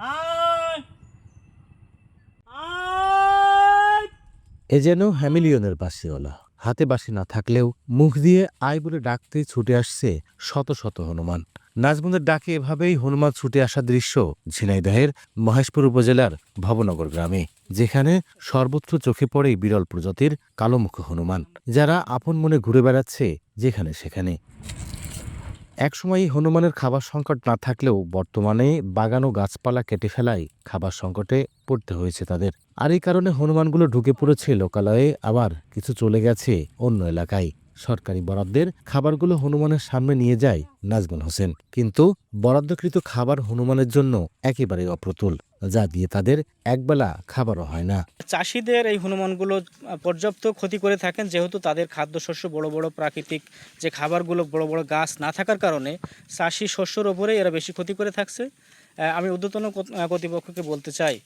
এ যেন হ্যামিলিয়নের বাঁশিওয়ালা। হাতে বাঁশি না থাকলেও মুখ দিয়ে আয় বলে ডাকতে ছুটে আসছে শত শত হনুমান। নাজমুনের ডাকে এভাবেই হনুমান ছুটে আসার দৃশ্য ঝিনাইদহের মহেশপুর উপজেলার ভবনগর গ্রামে, যেখানে সর্বত্র চোখে পড়ে বিরল প্রজাতির কালোমুখ হনুমান, যারা আপন মনে ঘুরে বেড়াচ্ছে যেখানে সেখানে। একসময় হনুমানের খাবার সংকট না থাকলেও বর্তমানে বাগান ও গাছপালা কেটে ফেলায় খাবার সংকটে পড়তে হয়েছে তাদের। আর এই কারণে হনুমানগুলো ঢুকে পড়েছে লোকালয়ে, আবার কিছু চলে গেছে অন্য এলাকায়। সরকারি বরাদ্দের খাবারগুলো হনুমানের সামনে নিয়ে যায় নাজমুল হোসেন, কিন্তু বরাদ্দকৃত খাবার হনুমানের জন্য একেবারে অপ্রতুল, যা দিয়ে তাদের একবেলা খাবারও হয় না। চাষিদের এই হনুমানগুলো পর্যাপ্ত ক্ষতি করে থাকেন, যেহেতু তাদের খাদ্যশস্য বড় বড় প্রাকৃতিক যে খাবারগুলো বড় বড় গাছ না থাকার কারণে চাষি শস্যর ওপরে এরা বেশি ক্ষতি করে থাকছে। আমি ঊর্ধ্বতন কর্তৃপক্ষকে বলতে চাই,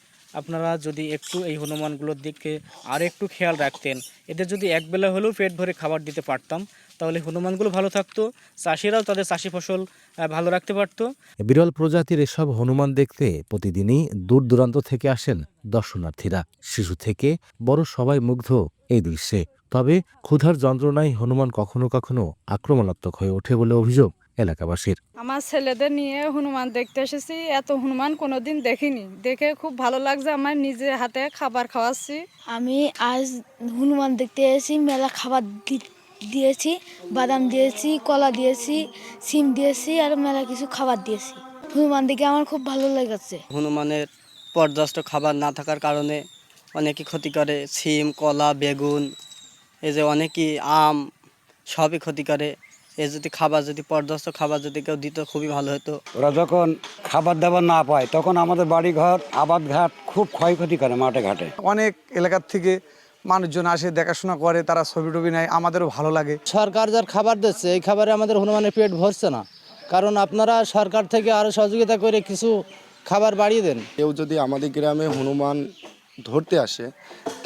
আপনারা যদি একটু এই হনুমানগুলোর দিকে আর একটু খেয়াল রাখতেন, এদের যদি একবেলা হলেও পেট ভরে খাবার দিতে পারতাম, তাহলে হনুমানগুলো ভালো থাকতো, চাষিরাও তাদের চাষি ফসল ভালো রাখতে পারতো। বিরল প্রজাতির এসব হনুমান দেখতে প্রতিদিনই দূর দূরান্ত থেকে আসেন দর্শনার্থীরা। শিশু থেকে বড় সবাই মুগ্ধ এই দৃশ্যে। তবে ক্ষুধার যন্ত্রণায় হনুমান কখনো কখনো আক্রমণাত্মক হয়ে ওঠে বলে অভিযোগ এলাকাবাসীর। আমার ছেলেদের নিয়ে হনুমান দেখতে এসেছি, এত হনুমান কোনোদিন দেখিনি, দেখে খুব ভালো লাগছে। আমার নিজে হাতে খাবার খাওয়াচ্ছি। আমি আজ হনুমান দেখতে এসেছি, মেলা খাবার দিয়েছি, বাদাম দিয়েছি, কলা দিয়েছি, সিম দিয়েছি আর মেলা কিছু খাবার দিয়েছি। হনুমান দেখে আমার খুব ভালো লেগেছে। হনুমানের পর্যাপ্ত খাবার না থাকার কারণে অনেকই ক্ষতি করে। সিম, কলা, বেগুন, এই যে অনেকই আম, সবই ক্ষতি করে। যদি পর্যাপ্ত খাবার যদি কেউ দিত খুবই ভালো হতো। ওরা যখন খাবার দাবার না পায় তখন আমাদের বাড়িঘর আবাদ ঘাট খুব ক্ষয়ক্ষতি করে মাঠে ঘাটে। অনেক এলাকার থেকে মানুষজন আসে, দেখাশোনা করে, তারা ছবি টবি নেয়, আমাদেরও ভালো লাগে। সরকার যার খাবার দিচ্ছে এই খাবারে আমাদের হনুমানের পেট ভরছে না, কারণ আপনারা সরকার থেকে আরও সহযোগিতা করে কিছু খাবার বাড়িয়ে দেন। কেউ যদি আমাদের গ্রামে হনুমান ধরতে আসে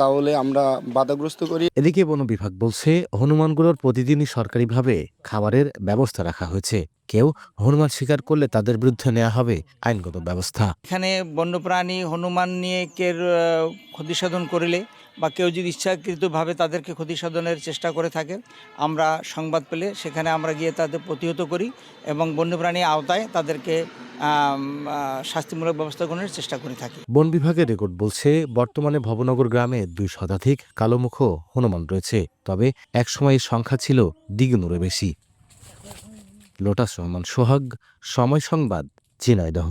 তাহলে আমরা বাধাগ্রস্ত করি। এদিকে বন বিভাগ বলছে হনুমানগুলোর প্রতিদিনই সরকারিভাবে খাবারের ব্যবস্থা রাখা হয়েছে। কেউ হনুমান শিকার করলে তাদের বিরুদ্ধে নেওয়া হবে আইনগত ব্যবস্থা। এখানে বন্যপ্রাণী হনুমান নিয়ে কেউ ক্ষতি সাধন করলে বা কেউ যদি ইচ্ছাকৃতভাবে তাদেরকে ক্ষতি সাধনের চেষ্টা করে থাকে, আমরা সংবাদ পেলে সেখানে আমরা গিয়ে তাদের প্রতিহত করি এবং বন্যপ্রাণী আওতায় তাদেরকে শাস্তিমূলক ব্যবস্থা গ্রহণের চেষ্টা করে থাকি। বন বিভাগের রেকর্ড বলছে বর্তমানে ভবনগর গ্রামে 2 শতাধিক কালোমুখ হনুমান রয়েছে, তবে একসময় এই সংখ্যা ছিল দ্বিগুণেরও বেশি। লোটাস রহমান সোহাগ, সময় সংবাদ, ঝিনাইদহ।